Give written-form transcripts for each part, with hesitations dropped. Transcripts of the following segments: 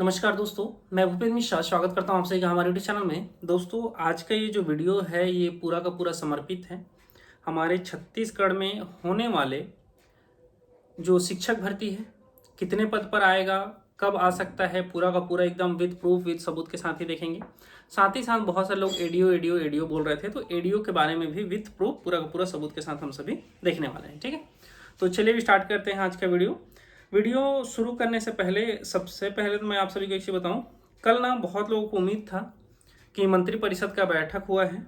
नमस्कार दोस्तों, मैं भूपेंद्र मिश्रा स्वागत करता हूं आपसे हमारे यूट्यूब चैनल में। दोस्तों, आज का ये जो वीडियो है ये पूरा का पूरा समर्पित है हमारे छत्तीसगढ़ में होने वाले जो शिक्षक भर्ती है, कितने पद पर आएगा, कब आ सकता है, पूरा का पूरा एकदम विद प्रूफ विद सबूत के साथ ही देखेंगे। साथ ही साथ बहुत सारे लोग एडीओ एडीओ एडीओ बोल रहे थे, तो एडीओ के बारे में भी विद प्रूफ पूरा का पूरा सबूत के साथ हम सभी देखने वाले हैं। ठीक है, तो चलिए भी स्टार्ट करते हैं आज का वीडियो शुरू करने से पहले सबसे पहले तो मैं आप सभी को एक चीज़ बताऊं। कल ना बहुत लोगों को उम्मीद था कि मंत्रिपरिषद का बैठक हुआ है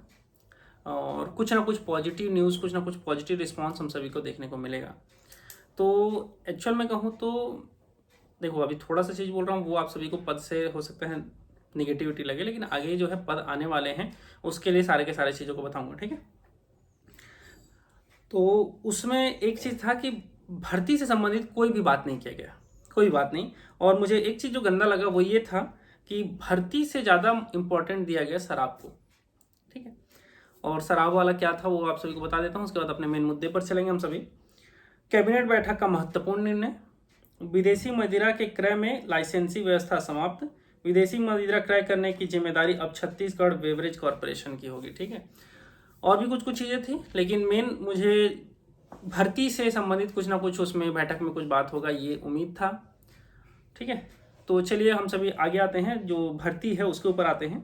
और कुछ ना कुछ पॉजिटिव न्यूज़, कुछ ना कुछ पॉजिटिव रिस्पांस हम सभी को देखने को मिलेगा। तो एक्चुअल में कहूँ तो देखो, अभी थोड़ा सा चीज़ बोल रहा हूँ वो आप सभी को पद से हो सकता है निगेटिविटी लगे, लेकिन आगे जो है पद आने वाले हैं उसके लिए सारे के सारे चीज़ों को बताऊँगा। ठीक है, तो उसमें एक चीज़ था कि भर्ती से संबंधित कोई भी बात नहीं किया गया, कोई बात नहीं। और मुझे एक चीज़ जो गंदा लगा वो ये था कि भर्ती से ज़्यादा इम्पोर्टेंट दिया गया शराब को। ठीक है, और शराब वाला क्या था वो आप सभी को बता देता हूँ, उसके बाद अपने मेन मुद्दे पर चलेंगे हम सभी। कैबिनेट बैठक का महत्वपूर्ण निर्णय, विदेशी मदिरा के क्रय में लाइसेंसी व्यवस्था समाप्त, विदेशी मदिरा क्रय करने की जिम्मेदारी अब छत्तीसगढ़ बेवरेज कॉरपोरेशन की होगी। ठीक है, और भी कुछ कुछ चीज़ें थी, लेकिन मेन मुझे भर्ती से संबंधित कुछ ना कुछ उसमें बैठक में कुछ बात होगा ये उम्मीद था। ठीक है, तो चलिए हम सभी आगे आते हैं, जो भर्ती है उसके ऊपर आते हैं।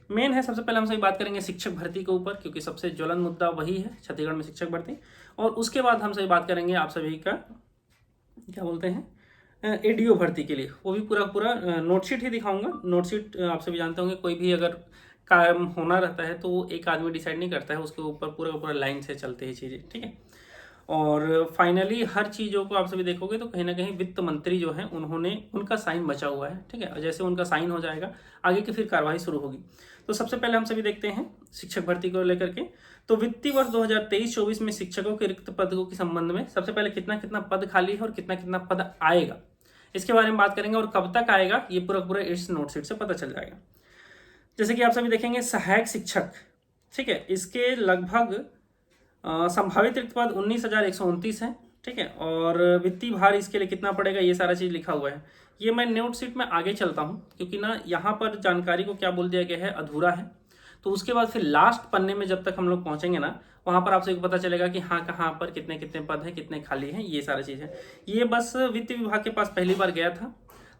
मेन है, सबसे पहले हम सभी बात करेंगे शिक्षक भर्ती के ऊपर, क्योंकि सबसे ज्वलन मुद्दा वही है छत्तीसगढ़ में शिक्षक भर्ती। और उसके बाद हम सभी बात करेंगे आप सभी का क्या बोलते हैं एडीओ भर्ती के लिए, वो भी पूरा पूरा नोटशीट ही दिखाऊंगा। नोटशीट आप सभी जानते होंगे, कोई भी अगर काम होना रहता है तो वो एक आदमी डिसाइड नहीं करता है, उसके ऊपर पूरा पूरा लाइन से चलते हैं चीज़ें। ठीक है, और फाइनली हर चीज़ों को आप सभी देखोगे तो कहीं ना कहीं वित्त मंत्री जो हैं उन्होंने उनका साइन बचा हुआ है। ठीक है, जैसे उनका साइन हो जाएगा आगे की फिर कार्रवाई शुरू होगी। तो सबसे पहले हम सभी देखते हैं शिक्षक भर्ती को लेकर के। तो वित्तीय वर्ष 2023-24 में शिक्षकों के रिक्त पदों के संबंध में सबसे पहले कितना कितना पद खाली है और कितना कितना पद आएगा, इसके बारे में बात करेंगे। और कब तक आएगा ये पूरा पूरा इस नोटशीट से पता चल जाएगा। जैसे कि आप सभी देखेंगे सहायक शिक्षक, ठीक है, इसके लगभग संभावित रिक्त पद 19,129 है। ठीक है, और वित्तीय भार इसके लिए कितना पड़ेगा ये सारा चीज़ लिखा हुआ है। ये मैं नोट शीट में आगे चलता हूँ, क्योंकि ना यहाँ पर जानकारी को क्या बोल दिया गया है, अधूरा है। तो उसके बाद फिर लास्ट पन्ने में जब तक हम लोग पहुँचेंगे ना, वहाँ पर आपसे पता चलेगा कि हाँ कहाँ पर कितने कितने पद हैं, कितने खाली हैं, ये सारा चीज़ है। ये बस वित्त विभाग के पास पहली बार गया था,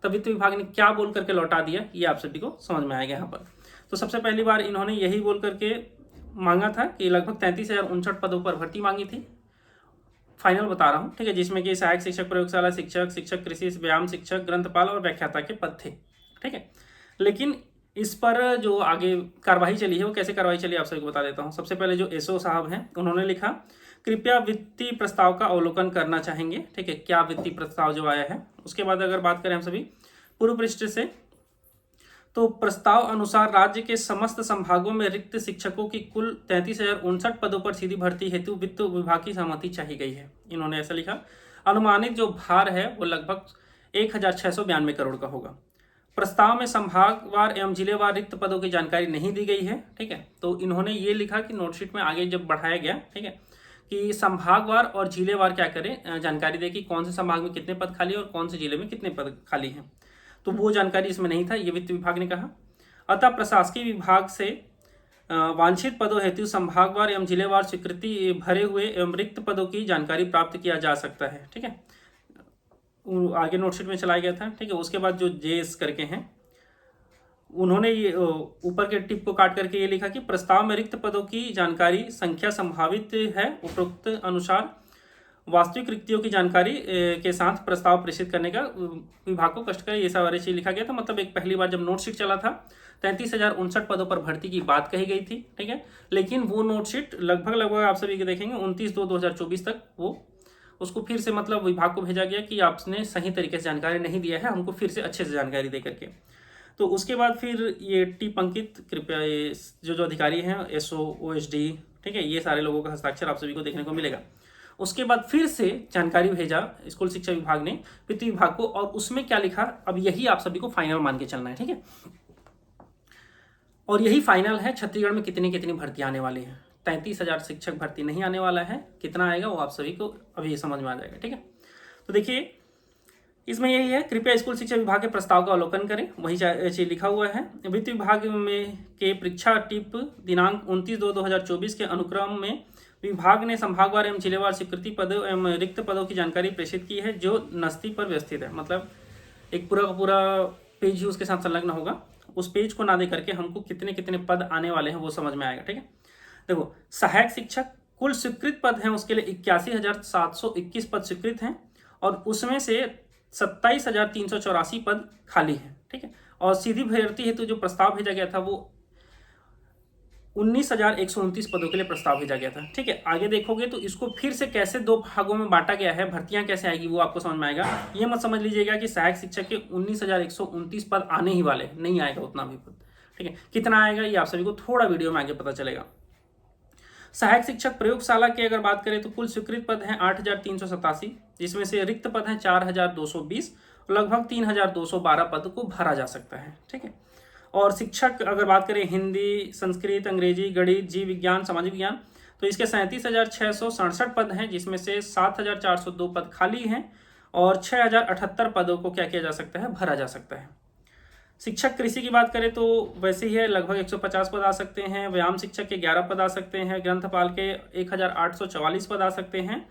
तब वित्त विभाग ने क्या बोल करके लौटा दिया ये आप सभी को समझ में आएगा यहाँ पर। तो सबसे पहली बार इन्होंने यही बोल करके मांगा था कि लगभग 33,059 पदों पर भर्ती मांगी थी। फाइनल बता रहा हूँ, ठीक है, जिसमें कि सहायक शिक्षक, प्रयोगशाला शिक्षक, शिक्षक कृषि, व्यायाम शिक्षक, ग्रंथपाल और व्याख्याता के पद थे। ठीक है, लेकिन इस पर जो आगे कार्रवाई चली है वो कैसे कार्रवाई चली आप सभी को बता देता हूँ। सबसे पहले जो एसओ साहब हैं उन्होंने लिखा, कृपया वित्तीय प्रस्ताव का अवलोकन करना चाहेंगे। ठीक है, क्या वित्तीय प्रस्ताव जो आया है। उसके बाद अगर बात करें हम सभी पूर्व पृष्ठ से, तो प्रस्ताव अनुसार राज्य के समस्त संभागों में रिक्त शिक्षकों की कुल 33,059 पदों पर सीधी भर्ती हेतु वित्त विभाग की सहमति चाहिए गई है। इन्होंने ऐसा लिखा। अनुमानित जो भार है वो लगभग 1,692 करोड़ का होगा। प्रस्ताव में संभागवार एवं जिलेवार रिक्त पदों की जानकारी नहीं दी गई है। ठीक है, तो इन्होंने ये लिखा कि नोटशीट में आगे जब बढ़ाया गया, ठीक है, कि संभागवार और जिलेवार क्या करें, जानकारी दे कि कौन से संभाग में कितने पद खाली है और कौन से जिले में कितने पद खाली हैं। तो वो जानकारी इसमें नहीं था, ये वित्त विभाग ने कहा। अतः प्रशासकीय विभाग से वांछित पदों हेतु संभागवार एवं जिलेवार स्वीकृति भरे हुए एवं रिक्त पदों की जानकारी प्राप्त किया जा सकता है। ठीक है, आगे नोटशीट में चलाया गया था। ठीक है, उसके बाद जो जेएस करके हैं उन्होंने ये ऊपर के टिप को काट करके ये लिखा कि प्रस्ताव में रिक्त पदों की जानकारी संख्या संभावित है, उपरोक्त अनुसार वास्तविक रिक्तियों की जानकारी के साथ प्रस्ताव प्रेषित करने का विभाग को कष्ट करे, ये सारी चीज लिखा गया था। मतलब एक पहली बार जब नोटशीट चला था 33,059 पदों पर भर्ती की बात कही गई थी। ठीक है, लेकिन वो नोटशीट लगभग आप सभी के देखेंगे 29/2/2024 तक वो उसको फिर से मतलब विभाग को भेजा गया कि आपने सही तरीके से जानकारी नहीं दिया है, हमको फिर से अच्छे से जानकारी दे करके। तो उसके बाद फिर ये टिप अंकित, कृपया ये जो अधिकारी हैं एसओ ओएसडी, ठीक है, ये सारे लोगों का हस्ताक्षर आप सभी को देखने को मिलेगा। उसके बाद फिर से जानकारी भेजा स्कूल शिक्षा विभाग ने वित्त विभाग को, और उसमें क्या लिखा अब यही आप सभी को फाइनल मान के चलना है। ठीक है, और यही फाइनल है छत्तीसगढ़ में कितनी कितनी भर्ती आने वाली है। 33,000 शिक्षक भर्ती नहीं आने वाला है, कितना आएगा वो आप सभी को अभी समझ में आ जाएगा। ठीक है, तो देखिए इसमें यही है, कृपया स्कूल शिक्षा विभाग के प्रस्ताव का अवलोकन करें, वही चीज लिखा हुआ है। वित्त विभाग में के परीक्षा टिप दिनांक 29/2/2024 के अनुक्रम में विभाग ने संभागवार एवं जिलेवार स्वीकृति पदों एवं रिक्त पदों की जानकारी प्रेषित की है, जो नस्ती पर व्यवस्थित है। मतलब एक पूरा का पूरा पेज ही उसके साथ संलग्न होगा, उस पेज को ना दे करके हमको कितने कितने पद आने वाले हैं वो समझ में आएगा। ठीक है, देखो सहायक शिक्षक कुल स्वीकृत पद हैं उसके लिए 81,721 पद स्वीकृत हैं और उसमें से 27,384 पद खाली हैं। ठीक है, और सीधी भर्ती हेतु जो प्रस्ताव भेजा गया था वो 19,129 पदों के लिए प्रस्ताव भेजा गया था। ठीक है, आगे देखोगे तो इसको फिर से कैसे दो भागों में बांटा गया है, भर्तियां कैसे आएगी वो आपको समझ में आएगा। ये मत समझ लीजिएगा कि सहायक शिक्षक के 19,129 पद आने ही वाले, नहीं आएगा उतना भी पद। ठीक है, कितना आएगा ये आप सभी को थोड़ा वीडियो में आगे पता चलेगा। सहायक शिक्षक प्रयोगशाला की अगर बात करें तो कुल स्वीकृत पद हैं 8,387, जिसमें से रिक्त पद हैं 4,220, लगभग 3,212 पद को भरा जा सकता है। ठीक है, और शिक्षक अगर बात करें हिंदी, संस्कृत, अंग्रेजी, गणित, जीव विज्ञान, सामाजिक विज्ञान, तो इसके 37,667 पद हैं, जिसमें से 7,402 पद खाली हैं और 6,078 पदों को क्या किया जा सकता है, भरा जा सकता है। शिक्षक कृषि की बात करें तो वैसे ही है, लगभग 150 पद आ सकते हैं। व्यायाम शिक्षक के 11 पद आ सकते हैं। ग्रंथपाल के 1,844 पद आ सकते हैं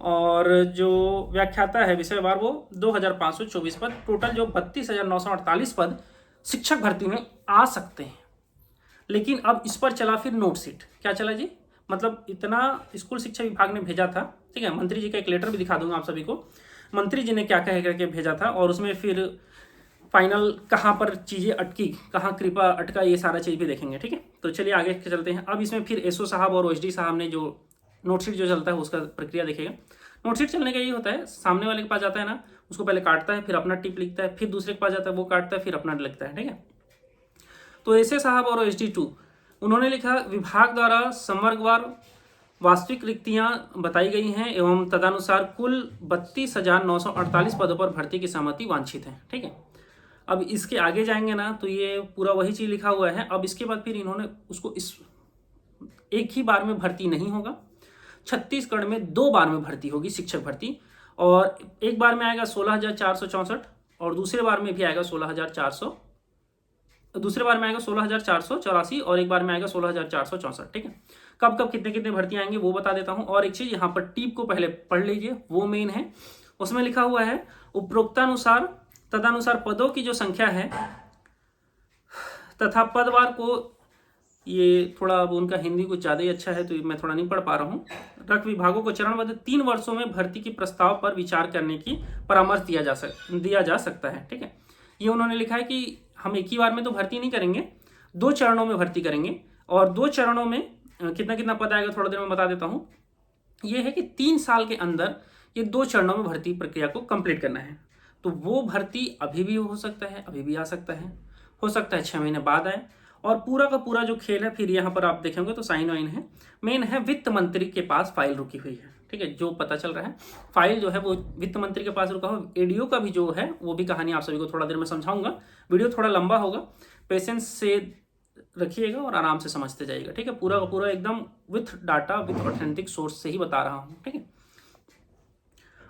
और जो व्याख्याता है विषयवार वो 2,524 पद, टोटल जो 32,948 पद शिक्षक भर्ती में आ सकते हैं। लेकिन अब इस पर चला फिर नोट शीट, क्या चला जी, मतलब इतना स्कूल शिक्षा विभाग ने भेजा था। ठीक है, मंत्री जी का एक लेटर भी दिखा दूंगा आप सभी को, मंत्री जी ने क्या कह करके भेजा था और उसमें फिर फाइनल कहाँ पर चीज़ें अटकी, कहाँ कृपा अटका, ये सारा चीज़ भी देखेंगे। ठीक है, तो चलिए आगे चलते हैं। अब इसमें फिर एसओ साहब और ओएसडी साहब ने जो नोटशीट जो चलता है उसका प्रक्रिया देखेगा। नोटशीट चलने का यही होता है, सामने वाले के पास जाता है ना, उसको पहले काटता है, फिर अपना टिप लिखता है, फिर दूसरे के पास जाता है, वो काटता है, फिर अपना लिखता है। ठीक है, तो एसए साहब और OSD2 उन्होंने लिखा, विभाग द्वारा संवर्गवार वास्तविक रिक्तियां बताई गई हैं एवं तदनुसार कुल 32,948 पदों पर भर्ती की सहमति वांछित है। ठीक है, अब इसके आगे जाएंगे ना तो ये पूरा वही चीज लिखा हुआ है। अब इसके बाद फिर इन्होंने उसको इस एक ही बार में भर्ती नहीं होगा, छत्तीसगढ़ में 2 बार में भर्ती होगी शिक्षक भर्ती, और एक बार में आएगा 16,464 और दूसरे बार में भी आएगा 16,400, दूसरे बार में आएगा 16,484 और एक बार में आएगा 16,464। ठीक है, कब कब कितने कितने भर्ती आएंगे वो बता देता हूं। और एक चीज यहाँ पर टीप को पहले पढ़ लीजिए, वो मेन है। उसमें लिखा हुआ है, उपरोक्तानुसार तदनुसार पदों की जो संख्या है तथा पदवार को, ये थोड़ा अब उनका हिंदी कुछ ज़्यादा ही अच्छा है तो मैं थोड़ा नहीं पढ़ पा रहा हूँ, रक्त विभागों को चरणबद्ध 3 वर्षों में भर्ती के प्रस्ताव पर विचार करने की परामर्श दिया जा सकता है। ठीक है, ये उन्होंने लिखा है कि हम एक ही बार में तो भर्ती नहीं करेंगे, 2 चरणों में भर्ती करेंगे और 2 चरणों में कितना कितना पद आएगा थोड़ा देर में बता देता हूँ। ये है कि 3 साल के अंदर ये 2 चरणों में भर्ती प्रक्रिया को कंप्लीट करना है। तो वो भर्ती अभी भी हो सकता है, अभी भी आ सकता है, हो सकता है 6 महीने बाद आए। और पूरा का पूरा जो खेल है फिर यहाँ पर आप देखेंगे तो साइन वाइन है, मेन है वित्त मंत्री के पास फाइल रुकी हुई है। ठीक है, जो पता चल रहा है फाइल जो है वो वित्त मंत्री के पास रुका हुआ। एडीओ का भी जो है वो भी कहानी आप सभी को थोड़ा देर में समझाऊंगा, वीडियो थोड़ा लंबा होगा, पेशेंस से रखिएगा और आराम से समझते जाइएगा। ठीक है, पूरा का पूरा एकदम with data, with authentic source से ही बता रहा हूँ। ठीक है,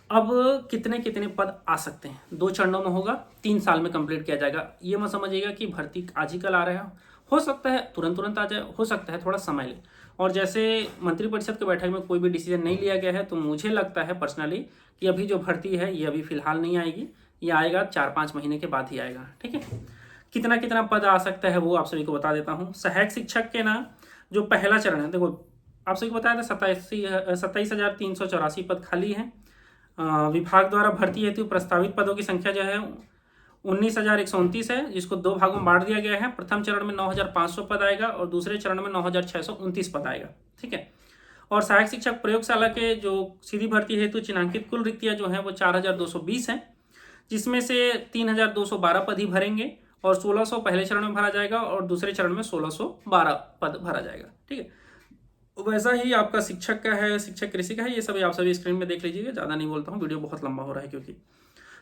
अब कितने कितने पद आ सकते हैं, 2 चरणों में होगा, 3 साल में कंप्लीट किया जाएगा। ये मत समझिएगा कि भर्ती आज ही कल आ रहा है, हो सकता है तुरंत आ जाए, हो सकता है थोड़ा समय ले। और जैसे मंत्रिपरिषद की बैठक में कोई भी डिसीजन नहीं लिया गया है तो मुझे लगता है पर्सनली कि अभी जो भर्ती है ये अभी फिलहाल नहीं आएगी, ये आएगा 4-5 महीने के बाद ही आएगा। ठीक है, कितना कितना पद आ सकता है वो आप सभी को बता देता हूँ। सहायक शिक्षक के ना जो पहला चरण है, देखो आप सभी को बताया था 27,384 पद खाली हैं। विभाग द्वारा भर्ती हेतु प्रस्तावित पदों की संख्या जो है 19,129 है, जिसको 2 भागों में बांट दिया गया है। प्रथम चरण में 9,500 पद आएगा और दूसरे चरण में 9,629 पद आएगा। ठीक है, और सहायक शिक्षक प्रयोगशाला के जो सीधी भर्ती हेतु चिन्हांकित कुल रिक्तियां जो है वो 4,220 हैं, जिसमें से 3,212 पद ही भरेंगे और 1,600 पहले चरण में भरा जाएगा और दूसरे चरण में 1,612 पद भरा जाएगा। ठीक है, वैसा ही आपका शिक्षक का है, शिक्षक कृषि का है, ये सभी आप सभी स्क्रीन में देख लीजिएगा, ज़्यादा नहीं बोलता हूँ, वीडियो बहुत लंबा हो रहा है क्योंकि।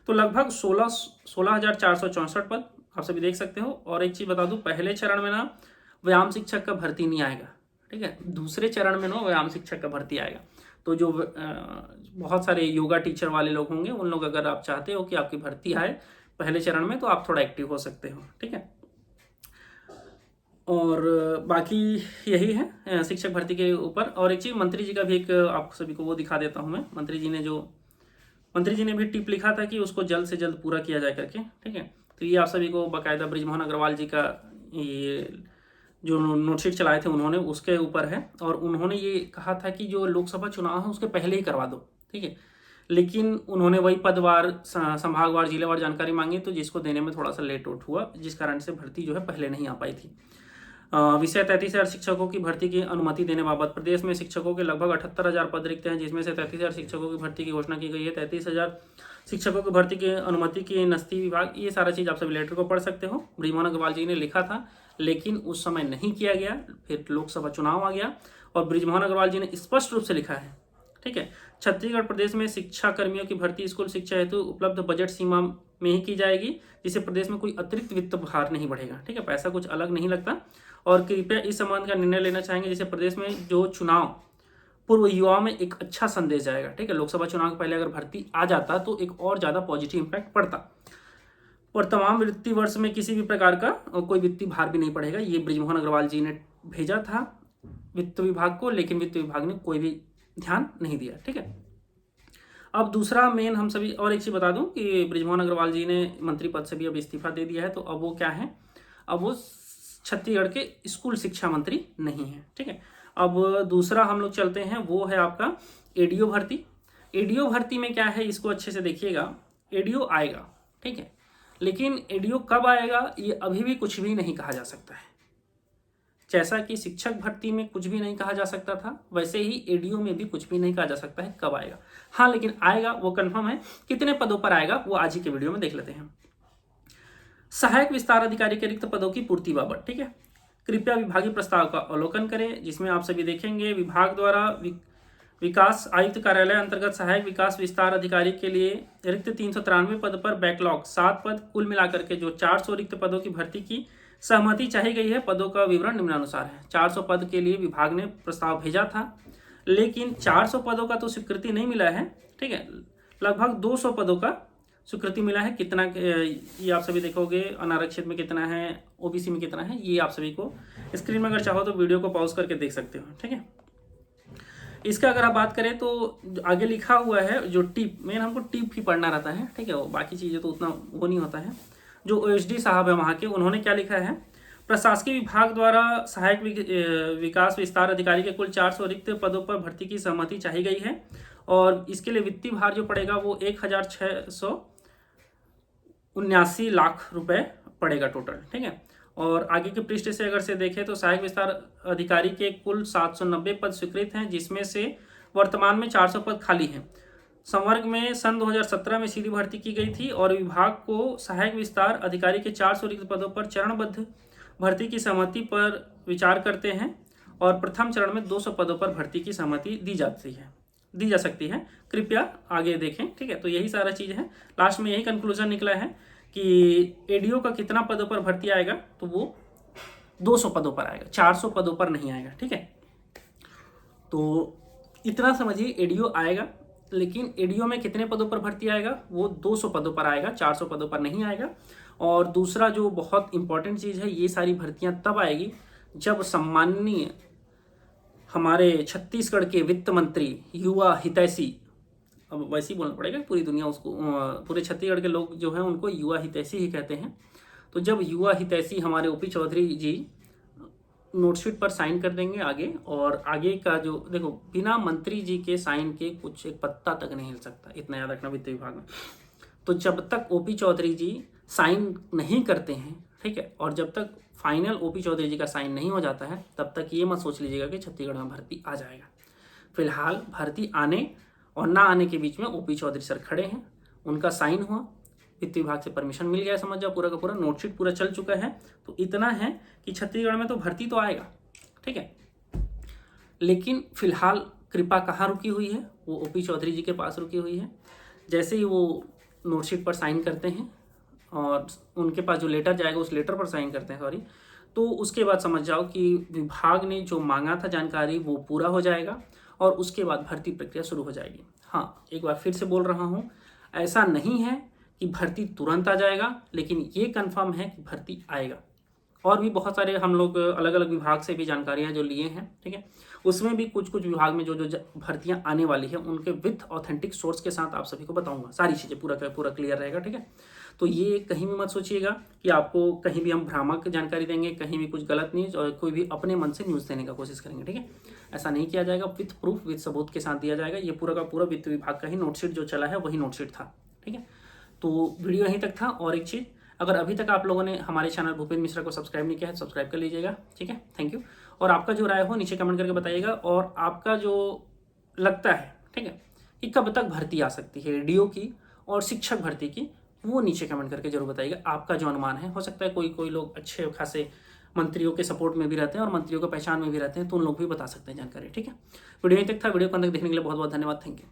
तो लगभग 16,464 पद आप सभी देख सकते हो। और एक चीज़ बता दूँ, पहले चरण में ना व्यायाम शिक्षक का भर्ती नहीं आएगा। ठीक है, दूसरे चरण में ना व्यायाम शिक्षक का भर्ती आएगा। तो जो बहुत सारे योगा टीचर वाले लोग होंगे, उन लोग अगर आप चाहते हो कि आपकी भर्ती आए पहले चरण में, तो आप थोड़ा एक्टिव हो सकते हो। ठीक है, और बाकी यही है शिक्षक भर्ती के ऊपर। और एक चीज़ मंत्री जी का भी एक आप सभी को वो दिखा देता हूँ मैं। मंत्री जी ने भी टिप लिखा था कि उसको जल्द से जल्द पूरा किया जाए करके। ठीक है, तो ये आप सभी को बाकायदा बृजमोहन अग्रवाल जी का ये जो नोटशीट चलाए थे उन्होंने, उसके ऊपर है। और उन्होंने ये कहा था कि जो लोकसभा चुनाव है उसके पहले ही करवा दो। ठीक है, लेकिन उन्होंने वही पदवार, संभागवार, जिलेवार जानकारी मांगी, तो जिसको देने में थोड़ा सा लेट उठ हुआ, जिस कारण से भर्ती जो है पहले नहीं आ पाई थी। विषय 33,000 शिक्षकों की भर्ती की अनुमति देने बाबत प्रदेश में शिक्षकों के लगभग 78,000 पद रिक्त हैं, जिसमें से 33,000 शिक्षकों की भर्ती की घोषणा की गई है। 33,000 शिक्षकों की भर्ती की अनुमति की नस्ती विभाग, ये सारा चीज़ आप सभी लेटर को पढ़ सकते हो। बृजमोहन अग्रवाल जी ने लिखा था, लेकिन उस समय नहीं किया गया। फिर लोकसभा चुनाव आ गया और बृजमोहन अग्रवाल जी ने स्पष्ट रूप से लिखा है। ठीक है, छत्तीसगढ़ प्रदेश में शिक्षा कर्मियों की भर्ती स्कूल शिक्षा हेतु उपलब्ध बजट सीमा में ही की जाएगी, जिससे प्रदेश में कोई अतिरिक्त वित्त भार नहीं बढ़ेगा। ठीक है, पैसा कुछ अलग नहीं लगता। और कृपया इस संबंध का निर्णय लेना चाहेंगे, जिससे प्रदेश में जो चुनाव पूर्व युवाओं में एक अच्छा संदेश जाएगा। ठीक है, लोकसभा चुनाव के पहले अगर भर्ती आ जाता तो एक और ज़्यादा पॉजिटिव इंपैक्ट पड़ता। और तमाम वित्तीय वर्ष में किसी भी प्रकार का कोई वित्तीय भार भी नहीं पड़ेगा। ये बृजमोहन अग्रवाल जी ने भेजा था वित्त विभाग को, लेकिन वित्त विभाग ने कोई भी ध्यान नहीं दिया। ठीक है, अब दूसरा मेन हम सभी, और एक चीज़ बता दूं कि बृजमोहन अग्रवाल जी ने मंत्री पद से भी अब इस्तीफा दे दिया है। तो अब वो क्या है, अब वो छत्तीसगढ़ के स्कूल शिक्षा मंत्री नहीं है। ठीक है, अब दूसरा हम लोग चलते हैं, वो है आपका एडीओ भर्ती। एडीओ भर्ती में क्या है, इसको अच्छे से देखिएगा। एडीओ आएगा, ठीक है, लेकिन एडीओ कब आएगा ये अभी भी कुछ भी नहीं कहा जा सकता है। जैसा कि शिक्षक भर्ती में कुछ भी नहीं कहा जा सकता था, वैसे ही एडीओ में भी कुछ भी नहीं कहा जा सकता है कब आएगा। हाँ, लेकिन आएगा, वो कंफर्म है। कितने पदों पर आएगा वो आज ही के वीडियो में देख लेते हैं। सहायक विस्तार अधिकारी के रिक्त पदों की पूर्ति बाबत। ठीक है, कृपया विभागीय प्रस्ताव का अवलोकन करें, जिसमें आप सभी देखेंगे विभाग द्वारा विकास आयुक्त कार्यालय अंतर्गत सहायक विकास विस्तार अधिकारी के लिए रिक्त 393 पद पर बैकलॉग 7 पद, कुल मिलाकर के जो 400 रिक्त पदों की भर्ती की सहमति चाही गई है। पदों का विवरण निम्नानुसार है। 400 पद के लिए विभाग ने प्रस्ताव भेजा था, लेकिन 400 पदों का तो स्वीकृति नहीं मिला है। ठीक है, लगभग 200 पदों का स्वीकृति मिला है। कितना ये आप सभी देखोगे, अनारक्षित में कितना है, ओबीसी में कितना है, ये आप सभी को स्क्रीन में अगर चाहो तो वीडियो को पॉज करके देख सकते हो। ठीक है, इसका अगर आप बात करें तो आगे लिखा हुआ है जो टिप, मेन हमको टिप ही पढ़ना रहता है। ठीक है, वो बाकी चीज़ें तो उतना वो नहीं होता है। जो ओएसडी साहब है वहाँ के, उन्होंने क्या लिखा है, प्रशासकीय विभाग द्वारा सहायक विकास विस्तार अधिकारी के कुल 400 रिक्त पदों पर भर्ती की सहमति चाही गई है, और इसके लिए वित्तीय भार जो पड़ेगा वो 1,679 लाख रुपए पड़ेगा टोटल। ठीक है, और आगे के पृष्ठ से अगर से देखें तो सहायक विस्तार अधिकारी के कुल 790 पद स्वीकृत हैं, जिसमें से वर्तमान में 400 पद खाली हैं। संवर्ग में सन 2017 में सीधी भर्ती की गई थी, और विभाग को सहायक विस्तार अधिकारी के 400 रिक्त पदों पर चरणबद्ध भर्ती की सहमति पर विचार करते हैं, और प्रथम चरण में 200 पदों पर भर्ती की सहमति दी जा सकती है। कृपया आगे देखें। ठीक है, तो यही सारा चीज़ है। लास्ट में यही कंक्लूजन निकला है कि एडीओ का कितना पदों पर भर्ती आएगा, तो वो 200 पदों पर आएगा, 400 पदों पर नहीं आएगा। ठीक है, तो इतना समझिए, एडीओ आएगा, लेकिन एडीओ में कितने पदों पर भर्ती आएगा, वो 200 पदों पर आएगा, 400 पदों पर नहीं आएगा। और दूसरा जो बहुत इंपॉर्टेंट चीज़ है, ये सारी भर्तियां तब आएगी जब सम्माननीय हमारे छत्तीसगढ़ के वित्त मंत्री युवा हितैषी, अब वैसे ही बोलना पड़ेगा, पूरी दुनिया उसको, पूरे छत्तीसगढ़ के लोग जो हैं उनको युवा हितैषी ही कहते हैं। तो जब युवा हितैषी हमारे ओपी चौधरी जी नोटशीट पर साइन कर देंगे आगे, और आगे का जो देखो, बिना मंत्री जी के साइन के कुछ एक पत्ता तक नहीं हिल सकता, इतना याद रखना वित्त विभाग में। तो जब तक ओपी चौधरी जी साइन नहीं करते हैं, ठीक है, और जब तक फाइनल ओपी चौधरी जी का साइन नहीं हो जाता है, तब तक ये मत सोच लीजिएगा कि छत्तीसगढ़ में भर्ती आ जाएगा। फिलहाल भर्ती आने और ना आने के बीच में ओपी चौधरी सर खड़े हैं, उनका साइन हुआ, वित्त विभाग से परमिशन मिल गया, समझ जाओ पूरा का पूरा नोटशीट पूरा चल चुका है। तो इतना है कि छत्तीसगढ़ में तो भर्ती तो आएगा। ठीक है, लेकिन फिलहाल कृपा कहाँ रुकी हुई है, वो ओपी चौधरी जी के पास रुकी हुई है। जैसे ही वो नोटशीट पर साइन करते हैं और उनके पास जो लेटर जाएगा उस लेटर पर साइन करते हैं, सॉरी, तो उसके बाद समझ जाओ कि विभाग ने जो मांगा था जानकारी वो पूरा हो जाएगा, और उसके बाद भर्ती प्रक्रिया शुरू हो जाएगी। हाँ, एक बार फिर से बोल रहा हूँ, ऐसा नहीं है कि भर्ती तुरंत आ जाएगा, लेकिन ये कंफर्म है कि भर्ती आएगा। और भी बहुत सारे हम लोग अलग अलग विभाग से भी जानकारियाँ जो लिए हैं, ठीक है, उसमें भी कुछ कुछ विभाग में जो जो भर्तियाँ आने वाली है उनके विथ ऑथेंटिक सोर्स के साथ आप सभी को बताऊंगा, सारी चीज़ें पूरा पूरा क्लियर रहेगा, ठीक है। तो ये कहीं भी मत सोचिएगा कि आपको कहीं भी हम भ्रामक जानकारी देंगे, कहीं भी कुछ गलत न्यूज़ और कोई भी अपने मन से न्यूज़ देने का कोशिश करेंगे, ठीक है। ऐसा नहीं किया जाएगा, विथ प्रूफ विथ सबूत के साथ दिया जाएगा। ये पूरा का पूरा वित्त विभाग का ही नोटशीट जो चला है वही नोटशीट था, ठीक है। तो वीडियो यहीं तक था। और एक चीज़, अगर अभी तक आप लोगों ने हमारे चैनल भूपेंद्र मिश्रा को सब्सक्राइब नहीं किया है, सब्सक्राइब कर लीजिएगा, ठीक है। Thank you. और आपका जो राय हो नीचे कमेंट करके बताइएगा, और आपका जो लगता है, ठीक है, कि कब तक भर्ती आ सकती है डीओ की और शिक्षक भर्ती की, वो नीचे कमेंट करके जरूर बताइएगा। आपका जो अनुमान है, हो सकता है कोई कोई लोग अच्छे खासे मंत्रियों के सपोर्ट में भी रहते हैं और मंत्रियों को पहचान में भी रहते हैं, तो उन लोग भी बता सकते हैं जानकारी, ठीक है। वीडियो यहीं तक था। वीडियो को अंत तक देखने के लिए बहुत बहुत धन्यवाद। Thank you.